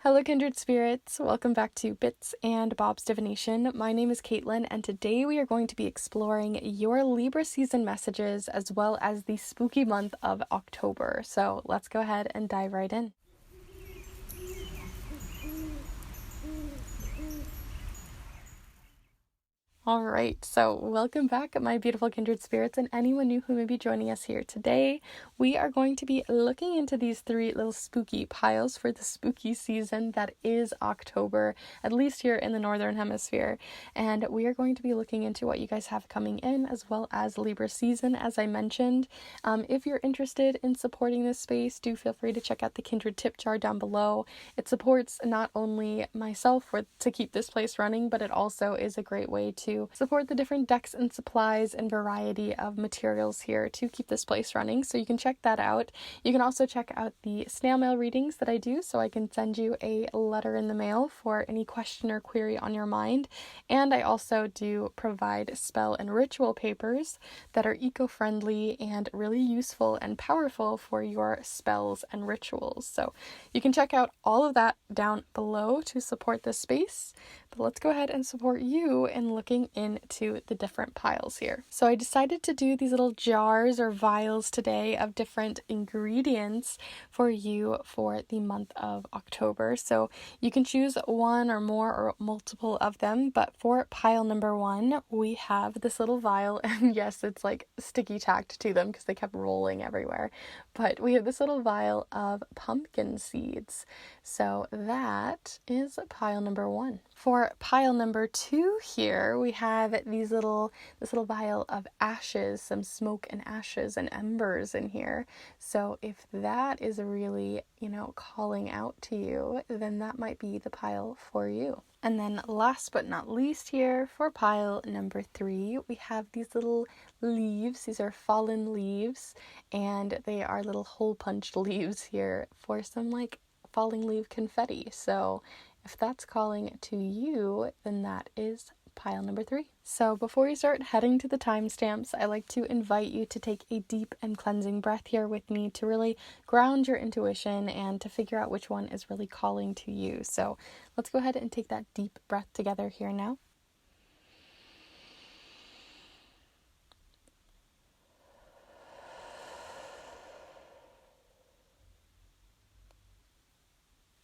Hello, Kindred Spirits. Welcome back to Bits and Bob's Divination. My name is Caitlin, and today we are going to be exploring your Libra season messages as well as the spooky month of October. So let's go ahead and dive right in. All right, so welcome back, my beautiful Kindred Spirits, and anyone new who may be joining us here today. We are going to be looking into these three little spooky piles for the spooky season that is October, at least here in the Northern Hemisphere. And we are going to be looking into what you guys have coming in, as well as Libra season, as I mentioned. If you're interested in supporting this space, do feel free to check out the Kindred tip jar down below. It supports not only myself to keep this place running, but it also is a great way to support the different decks and supplies and variety of materials here to keep this place running. So you can check that out. You can also check out the snail mail readings that I do, so I can send you a letter in the mail for any question or query on your mind. And I also do provide spell and ritual papers that are eco-friendly and really useful and powerful for your spells and rituals. So you can check out all of that down below to support this space. But let's go ahead and support you in looking into the different piles here. So I decided to do these little jars or vials today of different ingredients for you for the month of October. So you can choose one or more or multiple of them, but for pile number 1, we have this little vial, and yes, it's like sticky tacked to them because they kept rolling everywhere, but we have this little vial of pumpkin seeds. So that is pile number 1. For pile number 2 here, we have this little vial of ashes, some smoke and ashes and embers in here. So if that is really, calling out to you, then that might be the pile for you. And then last but not least here, for pile number 3, we have these little leaves. These are fallen leaves, and they are little hole punched leaves here for some falling leaf confetti. So if that's calling to you, then that is pile number 3. So before we start heading to the timestamps, I like to invite you to take a deep and cleansing breath here with me to really ground your intuition and to figure out which one is really calling to you. So let's go ahead and take that deep breath together here now.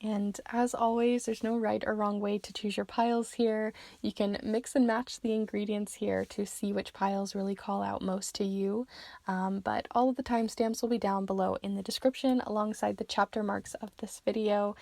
And as always, there's no right or wrong way to choose your piles here. You can mix and match the ingredients here to see which piles really call out most to you. But all of the timestamps will be down below in the description alongside the chapter marks of this video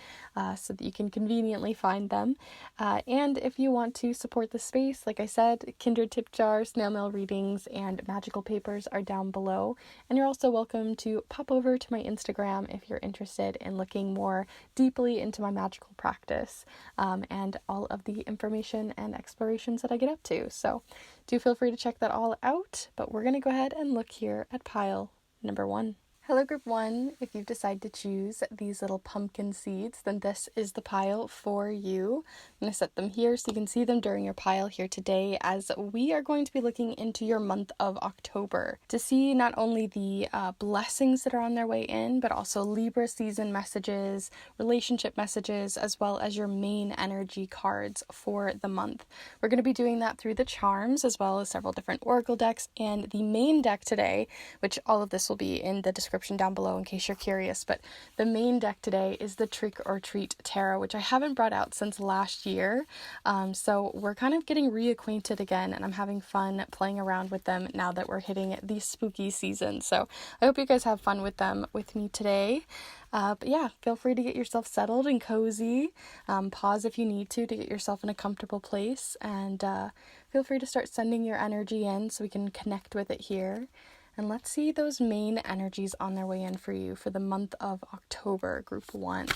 so that you can conveniently find them. And if you want to support the space, like I said, Kindred tip jar, snail mail readings, and magical papers are down below. And you're also welcome to pop over to my Instagram if you're interested in looking more deeply into my magical practice and all of the information and explorations that I get up to. So do feel free to check that all out, but we're going to go ahead and look here at pile number 1. Hello, group 1. If you've decided to choose these little pumpkin seeds, then this is the pile for you. I'm going to set them here so you can see them during your pile here today, as we are going to be looking into your month of October to see not only the blessings that are on their way in, but also Libra season messages, relationship messages, as well as your main energy cards for the month. We're going to be doing that through the charms, as well as several different oracle decks, and the main deck today, which all of this will be in the description down below in case you're curious, but the main deck today is the Trick or Treat Tarot, which I haven't brought out since last year, so we're kind of getting reacquainted again, and I'm having fun playing around with them now that we're hitting the spooky season. So I hope you guys have fun with them with me today. But yeah, feel free to get yourself settled and cozy. Pause if you need to get yourself in a comfortable place, and feel free to start sending your energy in so we can connect with it here. And let's see those main energies on their way in for you for the month of October, group 1.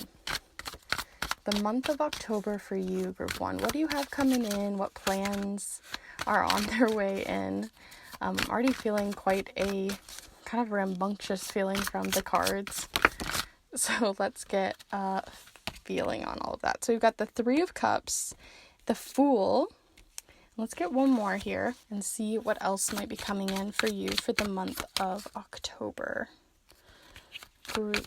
The month of October for you, group 1. What do you have coming in? What plans are on their way in? I'm already feeling quite a kind of rambunctious feeling from the cards. So let's get a feeling on all of that. So we've got the 3 of Cups, the Fool. Let's get one more here and see what else might be coming in for you for the month of October. Group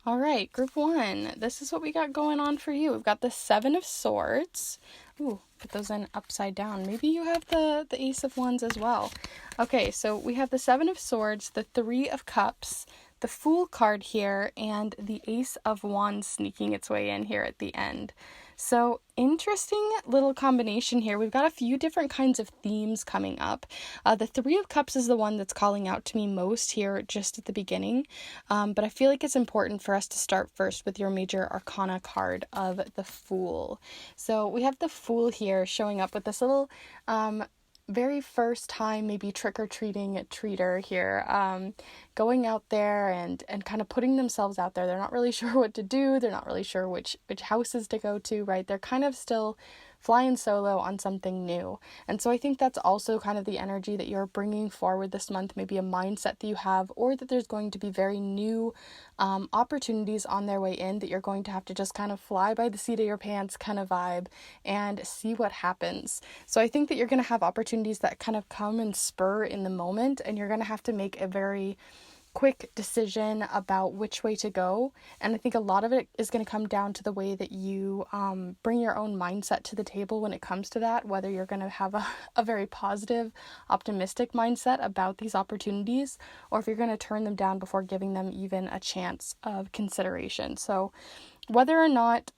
All right, group 1, this is what we got going on for you. We've got the 7 of Swords. Ooh, put those in upside down. Maybe you have the Ace of Wands as well. Okay, so we have the 7 of Swords, the 3 of Cups, the Fool card here, and the Ace of Wands sneaking its way in here at the end. So interesting little combination here. We've got a few different kinds of themes coming up. The 3 of Cups is the one that's calling out to me most here just at the beginning. But I feel like it's important for us to start first with your major arcana card of the Fool. So we have the Fool here showing up with this little very first time maybe trick-or-treating treater here, going out there and kind of putting themselves out there. They're not really sure what to do. They're not really sure which houses to go to, right? They're kind of still flying solo on something new. And so I think that's also kind of the energy that you're bringing forward this month, maybe a mindset that you have, or that there's going to be very new opportunities on their way in that you're going to have to just kind of fly by the seat of your pants kind of vibe and see what happens. So I think that you're going to have opportunities that kind of come and spur in the moment, and you're going to have to make a very quick decision about which way to go. And I think a lot of it is going to come down to the way that you bring your own mindset to the table when it comes to that, whether you're going to have a very positive, optimistic mindset about these opportunities, or if you're going to turn them down before giving them even a chance of consideration. So whether or not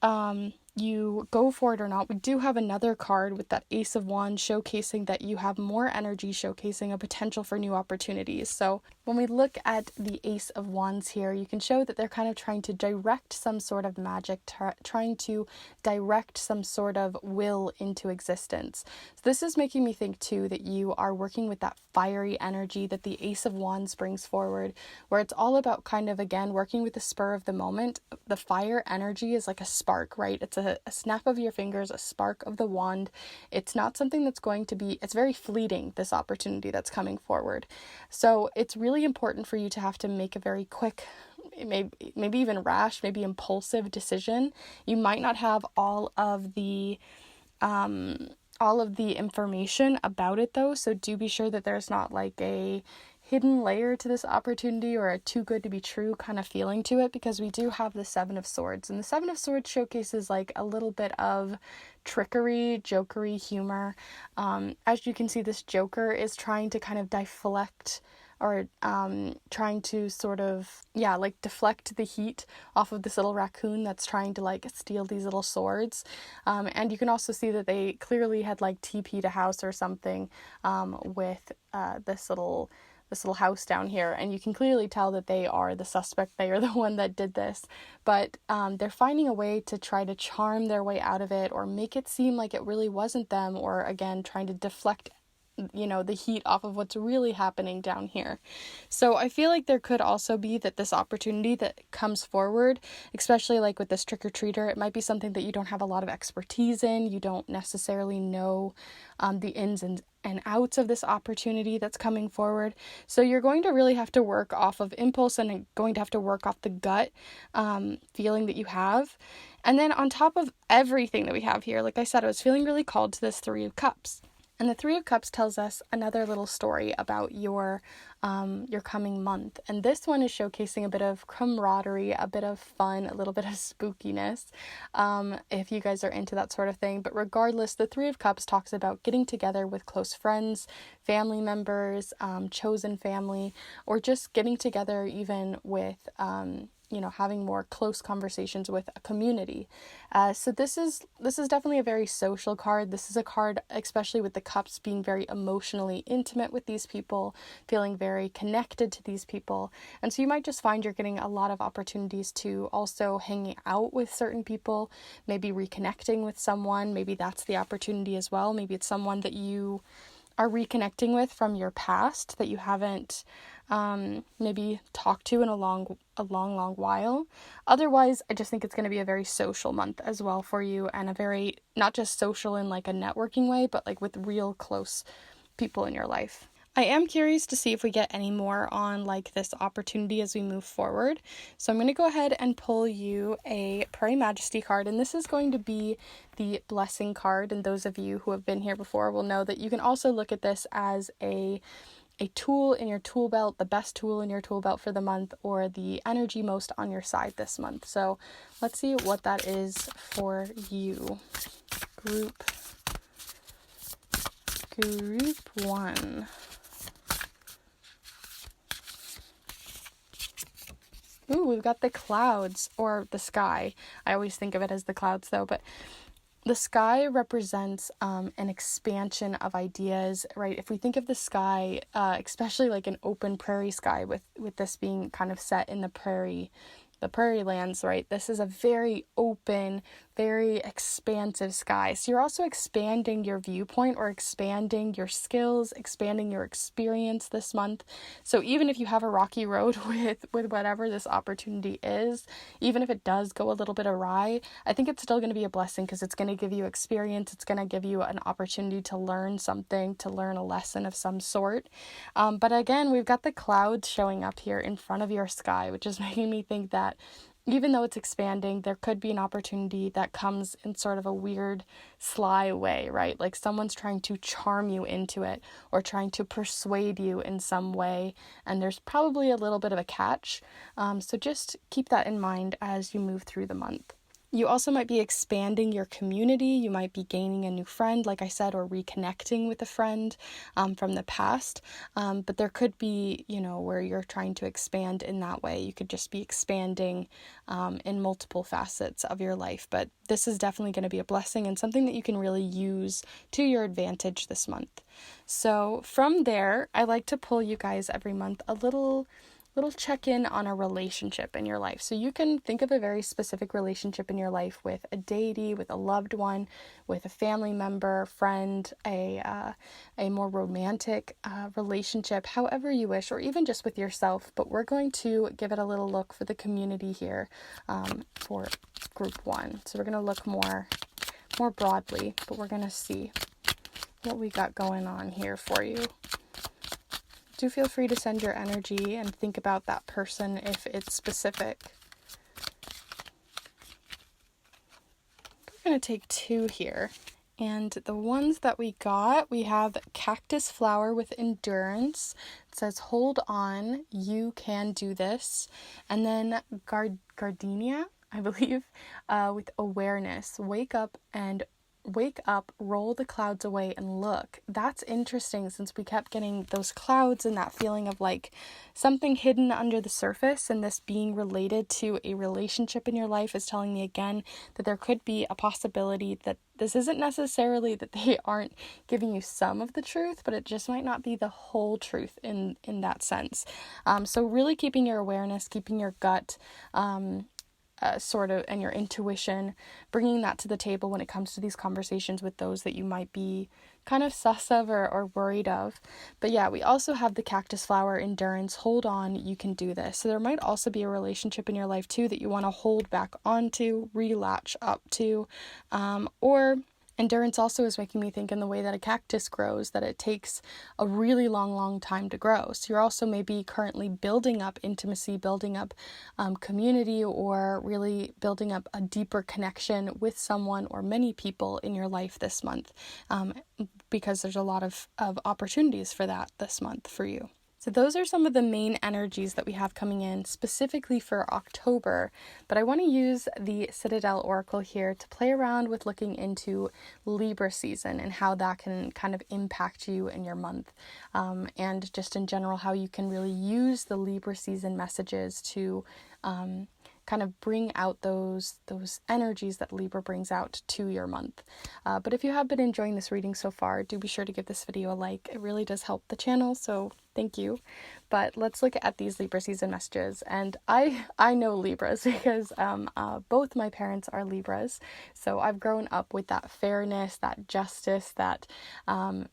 you go for it or not, we do have another card with that Ace of Wands showcasing that you have more energy, showcasing a potential for new opportunities. So when we look at the Ace of Wands here, you can show that they're kind of trying to direct some sort of magic, trying to direct some sort of will into existence. So this is making me think too that you are working with that fiery energy that the Ace of Wands brings forward, where it's all about kind of, again, working with the spur of the moment. The fire energy is like a spark, right? It's a snap of your fingers, a spark of the wand. It's not something that's going to be, it's very fleeting, this opportunity that's coming forward. So it's really important for you to have to make a very quick, maybe even rash, maybe impulsive decision. You might not have all of the information about it though, so do be sure that there's not like a hidden layer to this opportunity or a too good to be true kind of feeling to it, because we do have the 7 of Swords, and the 7 of Swords showcases like a little bit of trickery, jokery, humor. As you can see, this Joker is trying to kind of deflect or trying to sort of, deflect the heat off of this little raccoon that's trying to like steal these little swords. And you can also see that they clearly had like TP'd a house or something with this little house down here, and you can clearly tell that they are the suspect. They are the one that did this, but they're finding a way to try to charm their way out of it, or make it seem like it really wasn't them, or again trying to deflect the heat off of what's really happening down here. So I feel like there could also be that this opportunity that comes forward, especially like with this trick-or-treater, it might be something that you don't have a lot of expertise in. You don't necessarily know the ins and outs of this opportunity that's coming forward. So you're going to really have to work off of impulse and going to have to work off the gut feeling that you have. And then on top of everything that we have here, like I said, I was feeling really called to this 3 of Cups. And the 3 of Cups tells us another little story about your coming month. And this one is showcasing a bit of camaraderie, a bit of fun, a little bit of spookiness, if you guys are into that sort of thing. But regardless, the 3 of Cups talks about getting together with close friends, family members, chosen family, or just getting together even with having more close conversations with a community. So this is definitely a very social card. This is a card, especially with the cups, being very emotionally intimate with these people, feeling very connected to these people. And so you might just find you're getting a lot of opportunities to also hanging out with certain people, maybe reconnecting with someone. Maybe that's the opportunity as well. Maybe it's someone that you are reconnecting with from your past that you haven't maybe talked to in a long while. Otherwise, I just think it's going to be a very social month as well for you, and a very, not just social in like a networking way, but like with real close people in your life. I am curious to see if we get any more on like this opportunity as we move forward. So I'm going to go ahead and pull you a Prairie Majesty card, and this is going to be the blessing card. And those of you who have been here before will know that you can also look at this as a a tool in your tool belt, the best tool in your tool belt for the month, or the energy most on your side this month. So let's see what that is for you. Group 1. Ooh, we've got the clouds, or the sky. I always think of it as the clouds though, but the sky represents an expansion of ideas, right? If we think of the sky, especially like an open prairie sky, with this being kind of set in the prairie lands, right? This is a very open, very expansive sky. So you're also expanding your viewpoint, or expanding your skills, expanding your experience this month. So even if you have a rocky road with whatever this opportunity is, even if it does go a little bit awry, I think it's still going to be a blessing, because it's going to give you experience. It's going to give you an opportunity to learn something, to learn a lesson of some sort. But again, we've got the clouds showing up here in front of your sky, which is making me think that even though it's expanding, there could be an opportunity that comes in sort of a weird, sly way, right? Like someone's trying to charm you into it, or trying to persuade you in some way, and there's probably a little bit of a catch. So just keep that in mind as you move through the month. You also might be expanding your community. You might be gaining a new friend, like I said, or reconnecting with a friend from the past. But there could be, where you're trying to expand in that way. You could just be expanding in multiple facets of your life. But this is definitely going to be a blessing, and something that you can really use to your advantage this month. So from there, I like to pull you guys every month a little check-in on a relationship in your life. So you can think of a very specific relationship in your life, with a deity, with a loved one, with a family member, friend, a more romantic relationship, however you wish, or even just with yourself. But we're going to give it a little look for the community here for group 1. So we're going to look more broadly, but we're going to see what we got going on here for you. Do feel free to send your energy and think about that person if it's specific. We're going to take 2 here. And the ones that we got, we have cactus flower with endurance. It says, hold on, you can do this. And then gardenia, I believe, with awareness. Wake up, roll the clouds away and look. That's interesting, since we kept getting those clouds and that feeling of like something hidden under the surface, and this being related to a relationship in your life is telling me again that there could be a possibility that this isn't necessarily that they aren't giving you some of the truth, but it just might not be the whole truth in that sense. So really keeping your awareness, keeping your gut, and your intuition, bringing that to the table when it comes to these conversations with those that you might be kind of sus of or worried of. But yeah, we also have the cactus flower, endurance, hold on, you can do this. So there might also be a relationship in your life too that you want to hold back onto, relatch up to, or endurance also is making me think in the way that a cactus grows, that it takes a really long time to grow. So you're also maybe currently building up intimacy, building up community, or really building up a deeper connection with someone or many people in your life this month, because there's a lot of opportunities for that this month for you. So those are some of the main energies that we have coming in specifically for October, but I want to use the Citadel Oracle here to play around with looking into Libra season and how that can kind of impact you in your month, and just in general how you can really use the Libra season messages to kind of bring out those energies that Libra brings out to your month. But if you have been enjoying this reading so far, do be sure to give this video a like. It really does help the channel, so thank you. But let's look at these Libra season messages. And I know Libras because both my parents are Libras. So I've grown up with that fairness, that justice, that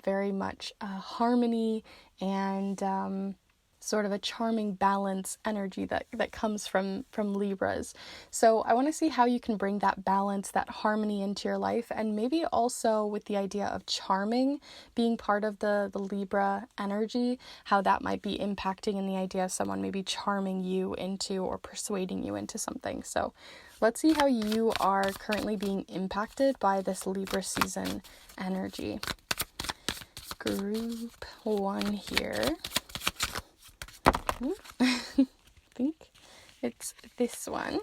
very much harmony, and sort of a charming balance energy that comes from Libras. So I want to see how you can bring that balance, that harmony into your life, and maybe also with the idea of charming being part of the Libra energy, how that might be impacting in the idea of someone maybe charming you into or persuading you into something. So let's see how you are currently being impacted by this Libra season energy. Group 1 here. I think it's this one.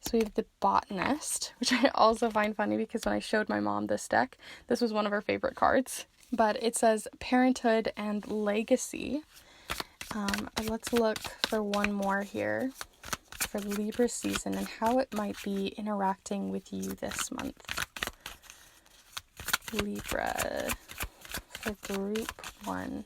So we have the Botanist, which I also find funny because when I showed my mom this deck, this was one of her favorite cards. But it says Parenthood and Legacy. Let's look for one more here for Libra season and how it might be interacting with you this month. Libra for group 1.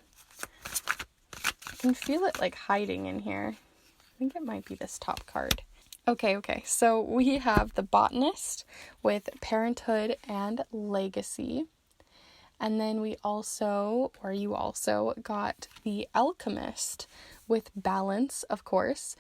I can feel it like hiding in here. I think it might be this top card. Okay, so we have the Botanist with Parenthood and Legacy. And then you also got the Alchemist with Balance, of course,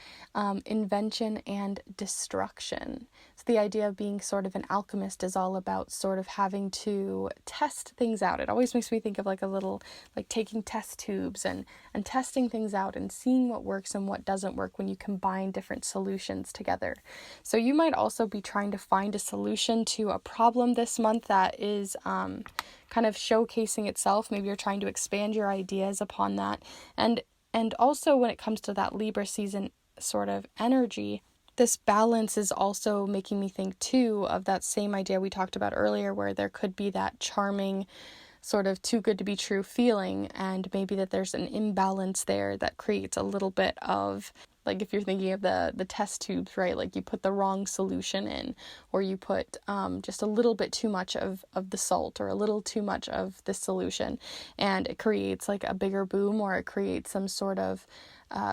Invention and Destruction. So the idea of being sort of an alchemist is all about sort of having to test things out. It always makes me think of like a little, like taking test tubes and testing things out and seeing what works and what doesn't work when you combine different solutions together. So you might also be trying to find a solution to a problem this month that is kind of showcasing itself. Maybe you're trying to expand your ideas upon that. And also when it comes to that Libra season sort of energy, this balance is also making me think too of that same idea we talked about earlier, where there could be that charming sort of too good to be true feeling, and maybe that there's an imbalance there that creates a little bit of, like if you're thinking of the test tubes, right? Like you put the wrong solution in, or you put just a little bit too much of the salt or a little too much of the solution, and it creates like a bigger boom, or it creates some sort of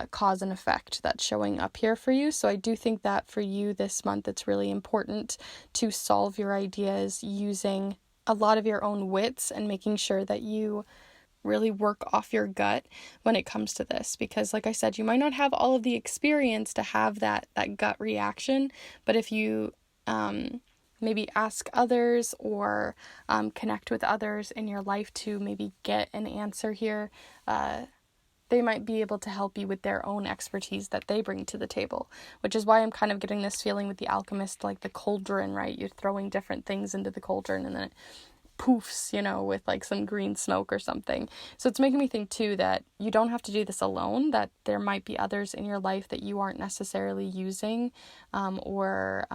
cause and effect that's showing up here for you. So I do think that for you this month, it's really important to solve your ideas using a lot of your own wits and making sure that you really work off your gut when it comes to this, because like I said, you might not have all of the experience to have that gut reaction, but if you maybe ask others or connect with others in your life to maybe get an answer here, they might be able to help you with their own expertise that they bring to the table, which is why I'm kind of getting this feeling with the Alchemist, like the cauldron, right? You're throwing different things into the cauldron and then it poofs, with like some green smoke or something. So it's making me think too that you don't have to do this alone, that there might be others in your life that you aren't necessarily using or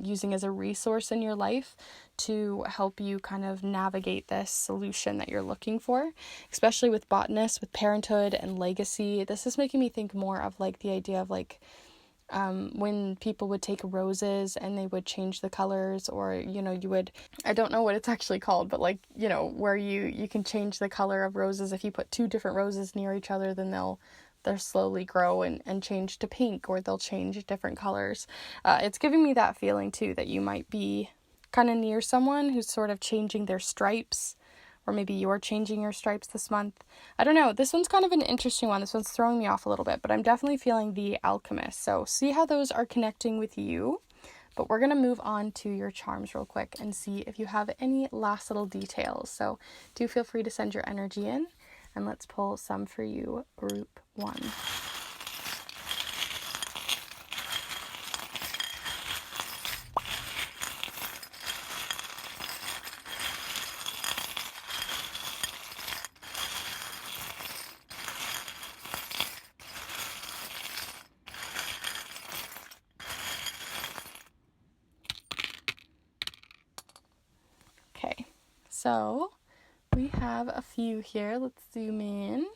using as a resource in your life to help you kind of navigate this solution that you're looking for, especially with Botanist, with Parenthood and Legacy. This is making me think more of like the idea of like when people would take roses and they would change the colors, or you would, I don't know what it's actually called, but like where you can change the color of roses. If you put 2 different roses near each other, then they'll slowly grow and change to pink, or they'll change different colors. It's giving me that feeling too, that you might be kind of near someone who's sort of changing their stripes, or maybe you're changing your stripes this month. I don't know. This one's kind of an interesting one. This one's throwing me off a little bit, but I'm definitely feeling the Alchemist. So see how those are connecting with you. But we're going to move on to your charms real quick and see if you have any last little details. So do feel free to send your energy in, and let's pull some for you, group 1. Okay, so we have a few here. Let's zoom in.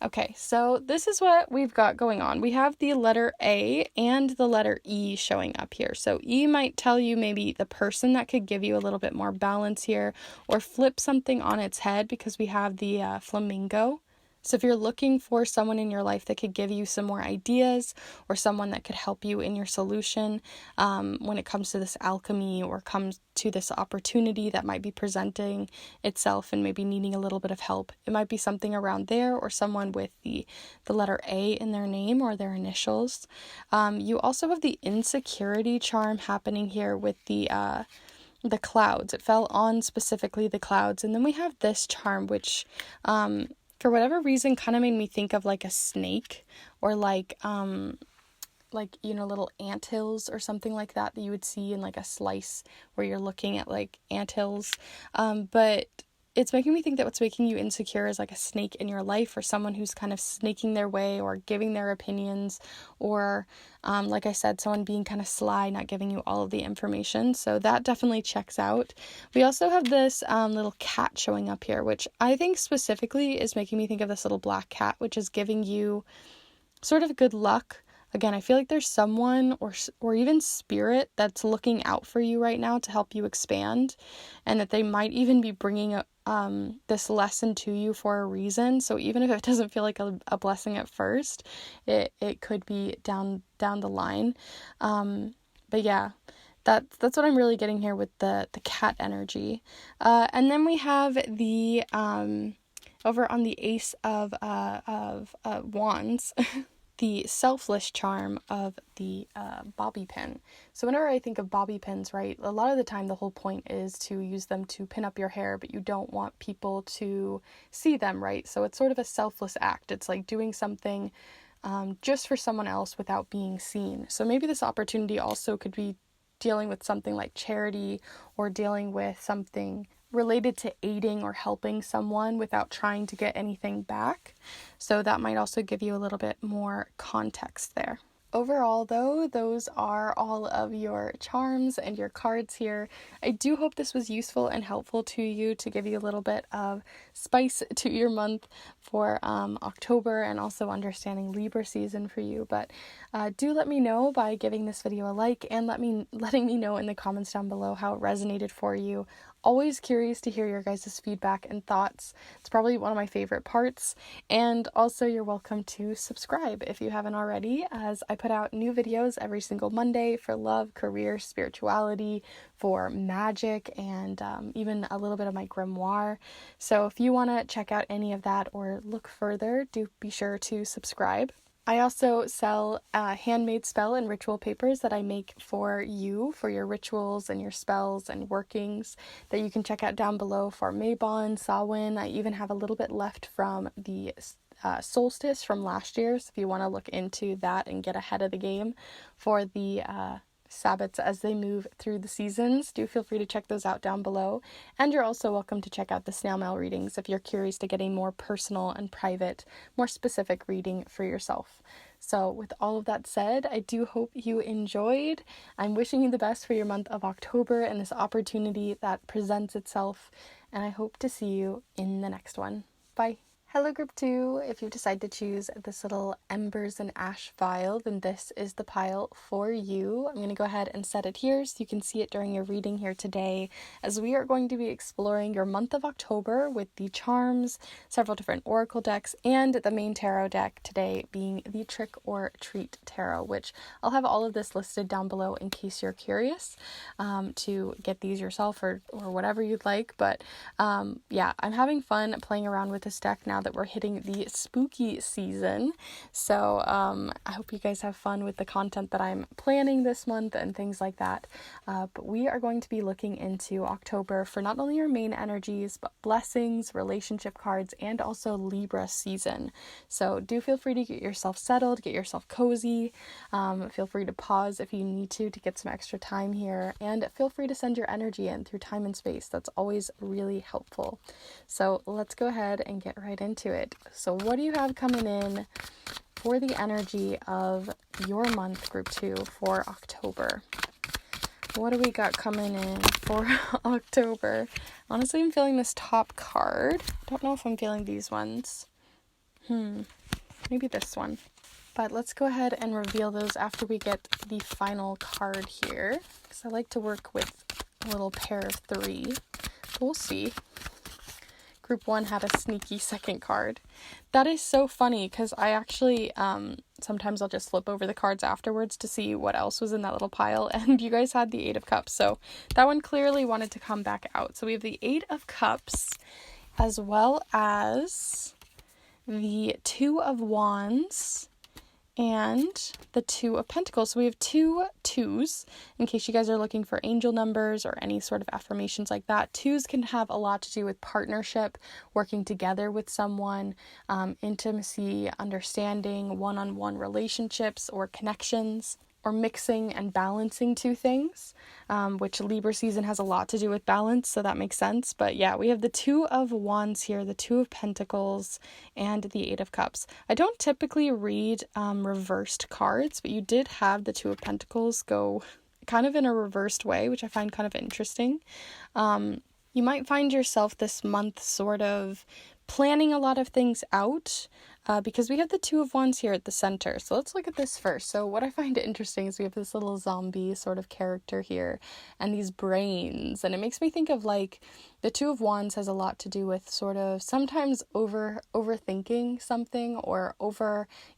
Okay, so this is what we've got going on. We have the letter A and the letter E showing up here. So E might tell you maybe the person that could give you a little bit more balance here, or flip something on its head, because we have the flamingo. So if you're looking for someone in your life that could give you some more ideas, or someone that could help you in your solution when it comes to this alchemy, or comes to this opportunity that might be presenting itself and maybe needing a little bit of help, it might be something around there, or someone with the letter A in their name or their initials. You also have the insecurity charm happening here with the clouds. It fell on specifically the clouds. And then we have this charm, which for whatever reason kind of made me think of like a snake, or like little anthills or something like that you would see in like a slice where you're looking at like anthills. But it's making me think that what's making you insecure is like a snake in your life, or someone who's kind of snaking their way or giving their opinions, or like I said, someone being kind of sly, not giving you all of the information. So that definitely checks out. We also have this little cat showing up here, which I think specifically is making me think of this little black cat, which is giving you sort of good luck. Again, I feel like there's someone or even spirit that's looking out for you right now to help you expand, and that they might even be bringing this lesson to you for a reason. So even if it doesn't feel like a blessing at first, it could be down the line. But yeah, that's what I'm really getting here with the cat energy. And then we have the over on the Ace of Wands. The selfless charm of the bobby pin. So whenever I think of bobby pins, right, a lot of the time the whole point is to use them to pin up your hair, but you don't want people to see them, right? So it's sort of a selfless act. It's like doing something just for someone else without being seen. So maybe this opportunity also could be dealing with something like charity, or dealing with something related to aiding or helping someone without trying to get anything back. So that might also give you a little bit more context there. Overall, though, those are all of your charms and your cards here. I do hope this was useful and helpful to you to give you a little bit of spice to your month for October, and also understanding Libra season for you. But do let me know by giving this video a like, and letting me know in the comments down below how it resonated for you. Always curious to hear your guys' feedback and thoughts. It's probably one of my favorite parts. And also, you're welcome to subscribe if you haven't already, as I put out new videos every single Monday for love, career, spirituality, for magic, and even a little bit of my grimoire. So if you want to check out any of that or look further, do be sure to subscribe. I also sell handmade spell and ritual papers that I make for you, for your rituals and your spells and workings, that you can check out down below for Mabon, Samhain. I even have a little bit left from the solstice from last year, so if you want to look into that and get ahead of the game for the Sabbats as they move through the seasons, do feel free to check those out down below. And you're also welcome to check out the snail mail readings if you're curious to get a more personal and private, more specific reading for yourself. So with all of that said, I do hope you enjoyed. I'm wishing you the best for your month of October and this opportunity that presents itself, and I hope to see you in the next one. Bye. Hello group 2, if you decide to choose this little Embers and Ash file, then this is the pile for you. I'm going to go ahead and set it here so you can see it during your reading here today, as we are going to be exploring your month of October with the charms, several different oracle decks, and the main tarot deck today being the Trick or Treat Tarot, which I'll have all of this listed down below in case you're curious to get these yourself or whatever you'd like. But yeah, I'm having fun playing around with this deck now that we're hitting the spooky season. So I hope you guys have fun with the content that I'm planning this month and things like that. But we are going to be looking into October for not only your main energies, but blessings, relationship cards, and also Libra season. So do feel free to get yourself settled, get yourself cozy. Feel free to pause if you need to get some extra time here, and feel free to send your energy in through time and space. That's always really helpful. So let's go ahead and get right into it. So what do you have coming in for the energy of your month, group 2, for October? What do we got coming in for October? Honestly, I'm feeling this top card. Don't know if I'm feeling these ones. Maybe this one. But let's go ahead and reveal those after we get the final card here, because I like to work with a little pair of 3. But we'll see. Group 1 had a sneaky second card. That is so funny, because I actually, sometimes I'll just flip over the cards afterwards to see what else was in that little pile, and you guys had the 8 of Cups, so that one clearly wanted to come back out. So we have the 8 of Cups, as well as the 2 of Wands, and the 2 of Pentacles. So we have 2 2s, in case you guys are looking for angel numbers or any sort of affirmations like that. 2s can have a lot to do with partnership, working together with someone, intimacy, understanding, one-on-one relationships or connections. mixing and balancing two things, which Libra season has a lot to do with balance, so that makes sense. But yeah, we have the Two of Wands here, the Two of Pentacles, and the Eight of Cups. I don't typically read reversed cards, but you did have the Two of Pentacles go kind of in a reversed way, which I find kind of interesting. You might find yourself this month sort of planning a lot of things out, because we have the Two of Wands here at the center. So let's look at this first. So what I find interesting is we have this little zombie sort of character here and these brains, and it makes me think of like the Two of Wands has a lot to do with sort of sometimes overthinking something, or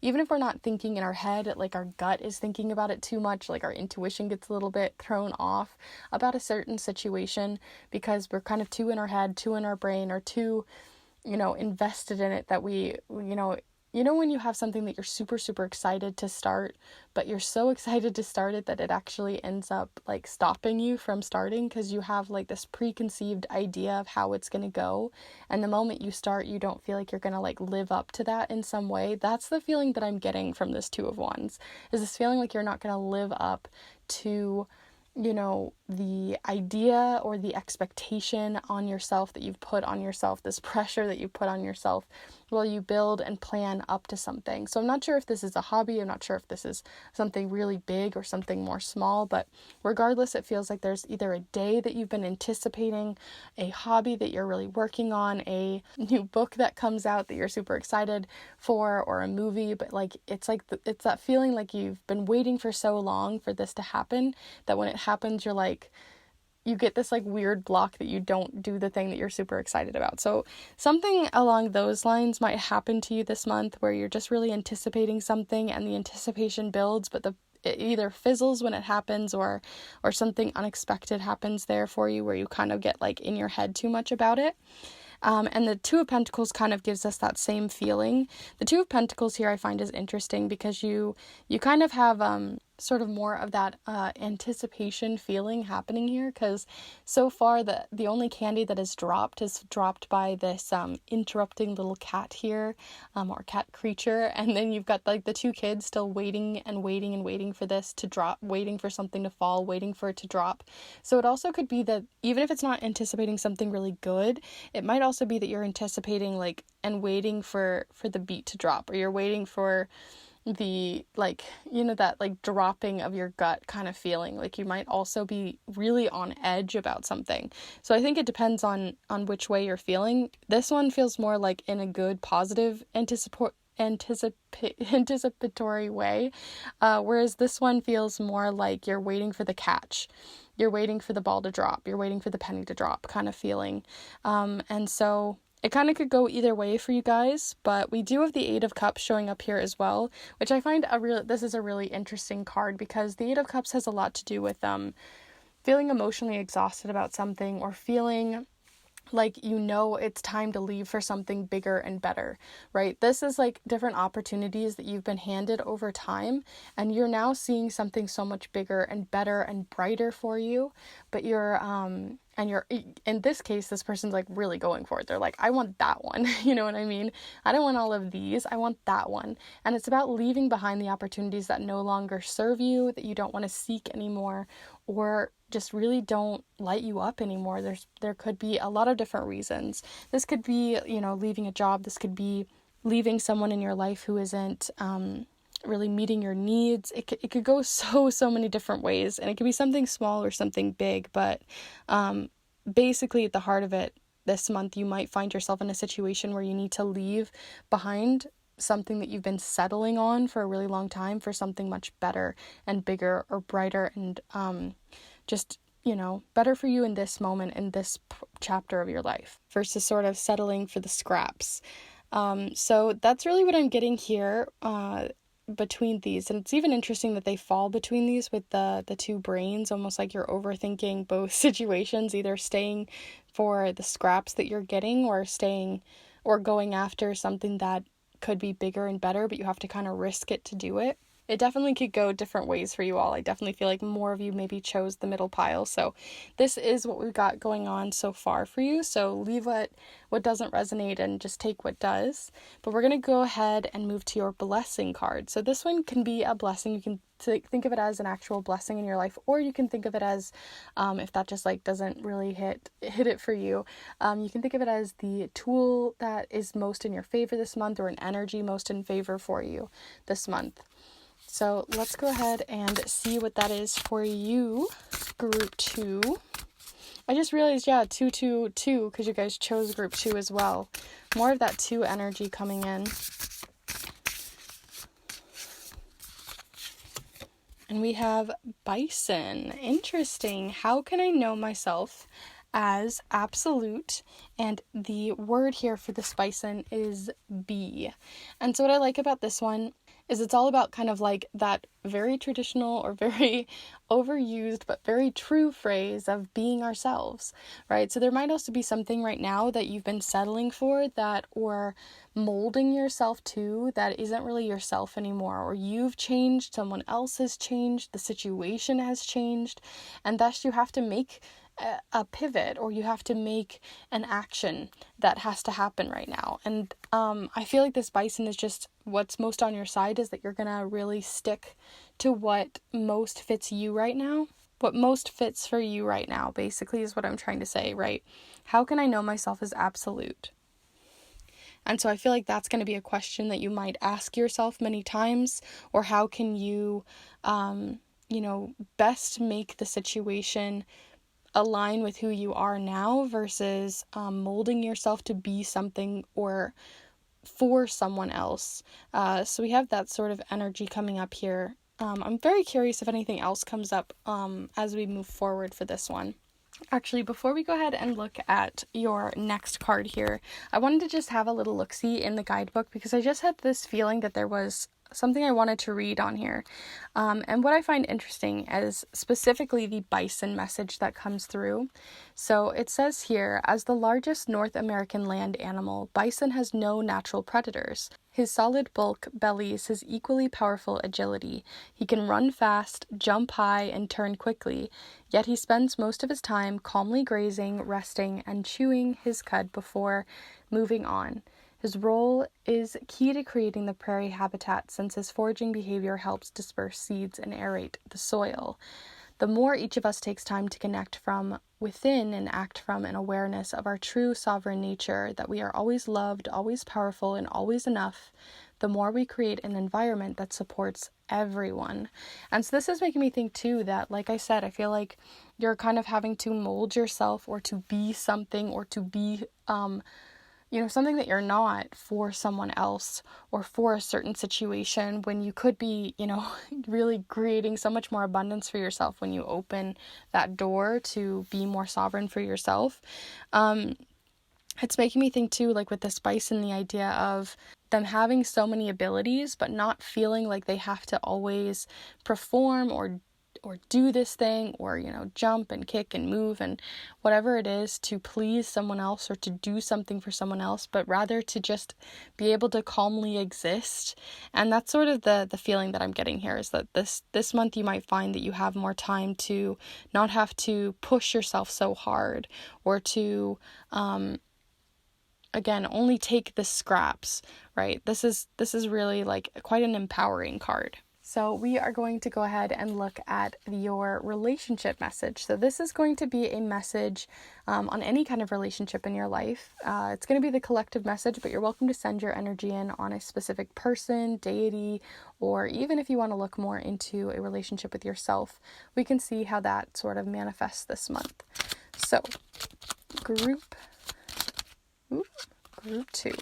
even if we're not thinking in our head, like our gut is thinking about it too much, like our intuition gets a little bit thrown off about a certain situation because we're kind of too in our head, too in our brain, or too invested in it, that we, when you have something that you're super, super excited to start, but you're so excited to start it that it actually ends up like stopping you from starting because you have like this preconceived idea of how it's going to go. And the moment you start, you don't feel like you're going to like live up to that in some way. That's the feeling that I'm getting from this Two of Wands, is this feeling like you're not going to live up to the idea or the expectation on yourself that you've put on yourself, this pressure that you put on yourself while you build and plan up to something. So I'm not sure if this is a hobby, I'm not sure if this is something really big or something more small, but regardless, it feels like there's either a day that you've been anticipating, a hobby that you're really working on, a new book that comes out that you're super excited for, or a movie, but like it's that feeling like you've been waiting for so long for this to happen that when it happens, you're like, you get this like weird block that you don't do the thing that you're super excited about. So something along those lines might happen to you this month, where you're just really anticipating something and the anticipation builds, but it either fizzles when it happens, or something unexpected happens there for you where you kind of get like in your head too much about it. And the Two of Pentacles kind of gives us that same feeling. The Two of Pentacles here I find is interesting because you kind of have sort of more of that anticipation feeling happening here, because so far the only candy that is dropped by this interrupting little cat here, or cat creature, and then you've got like the two kids still waiting for this to drop, waiting for something to fall, waiting for it to drop. So it also could be that even if it's not anticipating something really good, it might also be that you're anticipating like and waiting for the beat to drop, or you're waiting for the like that like dropping of your gut kind of feeling. Like you might also be really on edge about something. So I think it depends on which way you're feeling. This one feels more like in a good, positive anticipatory way, whereas this one feels more like you're waiting for the catch. You're waiting for the ball to drop. You're waiting for the penny to drop kind of feeling. And so it kind of could go either way for you guys, but we do have the Eight of Cups showing up here as well, which I find this is a really interesting card, because the Eight of Cups has a lot to do with feeling emotionally exhausted about something, or feeling like it's time to leave for something bigger and better, right? This is like different opportunities that you've been handed over time, and you're now seeing something so much bigger and better and brighter for you, but you're in this case, this person's like really going for it. They're like, I want that one. You know what I mean? I don't want all of these. I want that one. And it's about leaving behind the opportunities that no longer serve you, that you don't want to seek anymore, or just really don't light you up anymore. There could be a lot of different reasons. This could be, leaving a job. This could be leaving someone in your life who isn't really meeting your needs. It could go so many different ways, and it could be something small or something big, but basically at the heart of it, this month you might find yourself in a situation where you need to leave behind something that you've been settling on for a really long time for something much better and bigger or brighter and just better for you in this moment, in this chapter of your life, versus sort of settling for the scraps. So that's really what I'm getting here between these. And it's even interesting that they fall between these with the two brains, almost like you're overthinking both situations, either staying for the scraps that you're getting, or staying or going after something that could be bigger and better, but you have to kind of risk it to do it. it definitely could go different ways for you all. I definitely feel like more of you maybe chose the middle pile. So this is what we've got going on so far for you. So leave what doesn't resonate and just take what does. But we're going to go ahead and move to your blessing card. So this one can be a blessing. You can think of it as an actual blessing in your life, or you can think of it as, if that just like doesn't really hit it for you, you can think of it as the tool that is most in your favor this month, or an energy most in favor for you this month. So let's go ahead and see what that is for you, group 2. I just realized, 222, because you guys chose group 2 as well. More of that 2 energy coming in. And we have Bison. Interesting. How can I know myself as absolute? And the word here for this Bison is be. And so what I like about this one is it's all about kind of like that very traditional or very overused but very true phrase of being ourselves, right? So there might also be something right now that you've been settling for, that, or molding yourself to, that isn't really yourself anymore, or you've changed, someone else has changed, the situation has changed, and thus you have to make a pivot, or you have to make an action that has to happen right now. And I feel like this Bison is just, what's most on your side is that you're gonna really stick to what most fits you right now. What most fits for you right now, basically, is what I'm trying to say, right? How can I know myself as absolute? And so I feel like that's going to be a question that you might ask yourself many times, or how can you, best make the situation align with who you are now versus molding yourself to be something or for someone else. So we have that sort of energy coming up here. I'm very curious if anything else comes up as we move forward for this one. Actually, before we go ahead and look at your next card here, I wanted to just have a little look-see in the guidebook, because I just had this feeling that there was something I wanted to read on here. And what I find interesting is specifically the bison message that comes through. So it says here, as the largest North American land animal, bison has no natural predators. His solid bulk bellies his equally powerful agility. He can run fast, jump high, and turn quickly, yet he spends most of his time calmly grazing, resting, and chewing his cud before moving on. His role is key to creating the prairie habitat, since his foraging behavior helps disperse seeds and aerate the soil. The more each of us takes time to connect from within and act from an awareness of our true sovereign nature, that we are always loved, always powerful, and always enough, the more we create an environment that supports everyone. And so this is making me think too that, like I said, I feel like you're kind of having to mold yourself, or to be something, or to be something that you're not for someone else or for a certain situation, when you could be, really creating so much more abundance for yourself when you open that door to be more sovereign for yourself. It's making me think too, like with the spice and the idea of them having so many abilities, but not feeling like they have to always perform or do this thing, or, jump and kick and move and whatever it is to please someone else or to do something for someone else, but rather to just be able to calmly exist. And that's sort of the feeling that I'm getting here, is that this month you might find that you have more time to not have to push yourself so hard, or to, again, only take the scraps, right? This is really like quite an empowering card. So we are going to go ahead and look at your relationship message. So this is going to be a message on any kind of relationship in your life. It's going to be the collective message, but you're welcome to send your energy in on a specific person, deity, or even if you want to look more into a relationship with yourself, we can see how that sort of manifests this month. So group 2.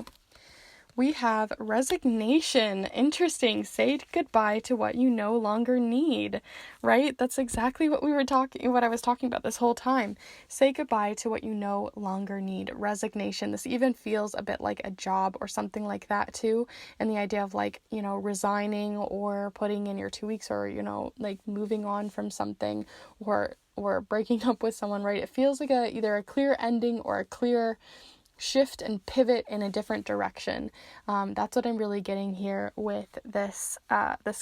We have resignation. Interesting. Say goodbye to what you no longer need, right? That's exactly what I was talking about this whole time. Say goodbye to what you no longer need. Resignation. This even feels a bit like a job or something like that too. And the idea of resigning or putting in your 2 weeks, or, moving on from something, or breaking up with someone, right? It feels like either a clear ending or a clear shift and pivot in a different direction. That's what I'm really getting here with this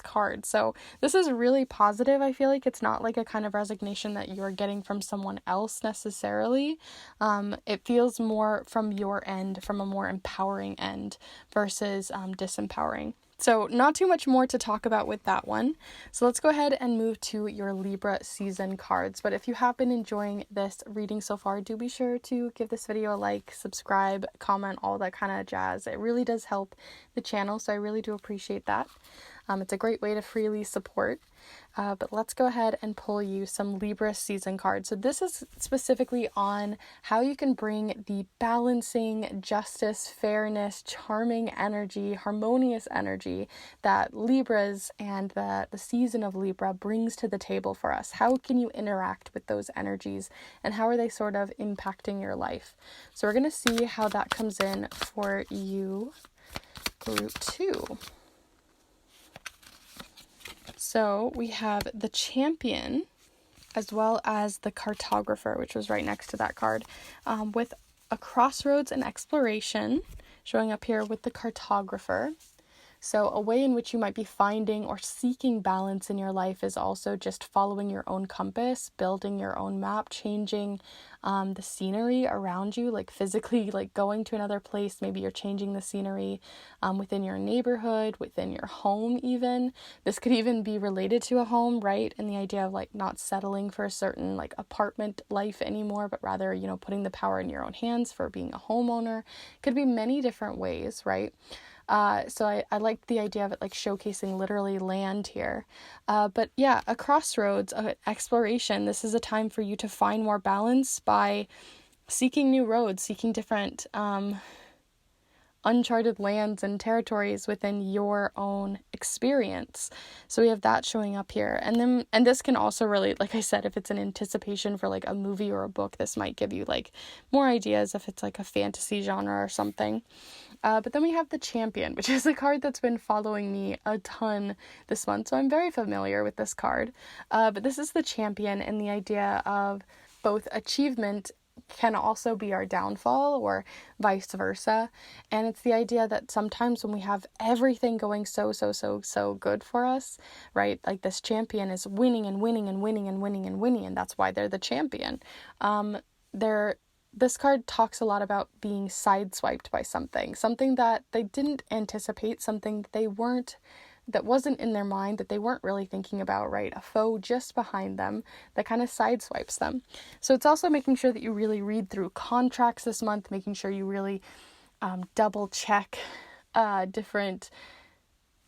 card. So this is really positive. I feel like it's not like a kind of resignation that you're getting from someone else necessarily. It feels more from your end, from a more empowering end versus disempowering. So not too much more to talk about with that one. So let's go ahead and move to your Libra season cards. But if you have been enjoying this reading so far, do be sure to give this video a like, subscribe, comment, all that kind of jazz. It really does help the channel, so I really do appreciate that. It's a great way to freely support. But let's go ahead and pull you some Libra season cards. So this is specifically on how you can bring the balancing, justice, fairness, charming energy, harmonious energy that Libras and the season of Libra brings to the table for us. How can you interact with those energies and how are they sort of impacting your life? So we're going to see how that comes in for you, group 2. So we have the Champion as well as the Cartographer, which was right next to that card, with a crossroads and exploration showing up here with the Cartographer. So a way in which you might be finding or seeking balance in your life is also just following your own compass, building your own map, changing the scenery around you, like physically, like going to another place. Maybe you're changing the scenery within your neighborhood, within your home even. This could even be related to a home, right? And the idea of like not settling for a certain like apartment life anymore, but rather, you know, putting the power in your own hands for being a homeowner. Could be many different ways, right? So I like the idea of it like showcasing literally land here. But yeah, a crossroads, exploration. This is a time for you to find more balance by seeking new roads, seeking different uncharted lands and territories within your own experience. So we have that showing up here. And this can also relate, like I said, if it's an anticipation for like a movie or a book, this might give you like more ideas if it's like a fantasy genre or something. But then we have the Champion, which is a card that's been following me a ton this month. So I'm very familiar with this card. But this is the Champion, and the idea of both achievement can also be our downfall or vice versa. And it's the idea that sometimes when we have everything going so good for us, right? Like this Champion is winning and winning and winning and winning and winning, and that's why they're the Champion. This card talks a lot about being sideswiped by something that they didn't anticipate, something that wasn't in their mind, that they weren't really thinking about, right? A foe just behind them that kind of sideswipes them. So it's also making sure that you really read through contracts this month, making sure you really double check different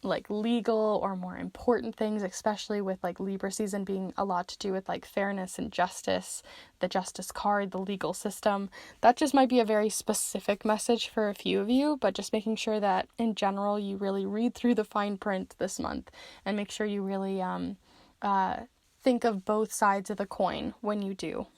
like legal or more important things, especially with like Libra season being a lot to do with like fairness and justice, the justice card, the legal system. That just might be a very specific message for a few of you, but just making sure that in general you really read through the fine print this month and make sure you really think of both sides of the coin when you do.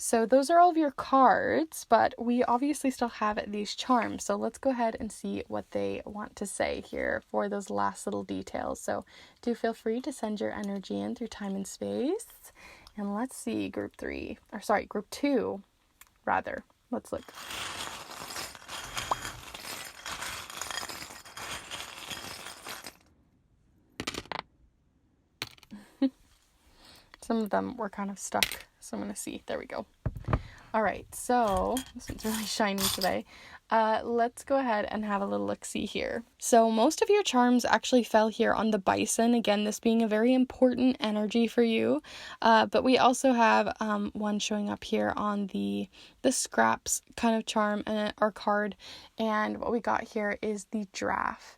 So those are all of your cards, but we obviously still have these charms. So let's go ahead and see what they want to say here for those last little details. So do feel free to send your energy in through time and space. And let's see group 2, rather. Let's look. Some of them were kind of stuck. So I'm going to see. There we go. All right. So this one's really shiny today. Let's go ahead and have a little look-see here. So most of your charms actually fell here on the Bison. Again, this being a very important energy for you. But we also have one showing up here on the Scraps kind of charm or card. And what we got here is the Giraffe.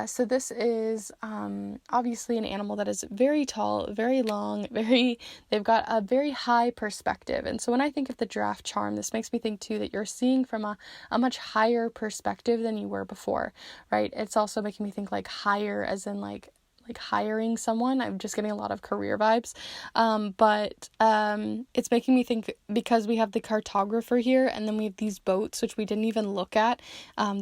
So this is obviously an animal that is very tall, very long, they've got a very high perspective. And so when I think of the giraffe charm, this makes me think too that you're seeing from a much higher perspective than you were before, right? It's also making me think like higher as in like hiring someone. I'm just getting a lot of career vibes. But it's making me think, because we have the cartographer here and then we have these boats, which we didn't even look at.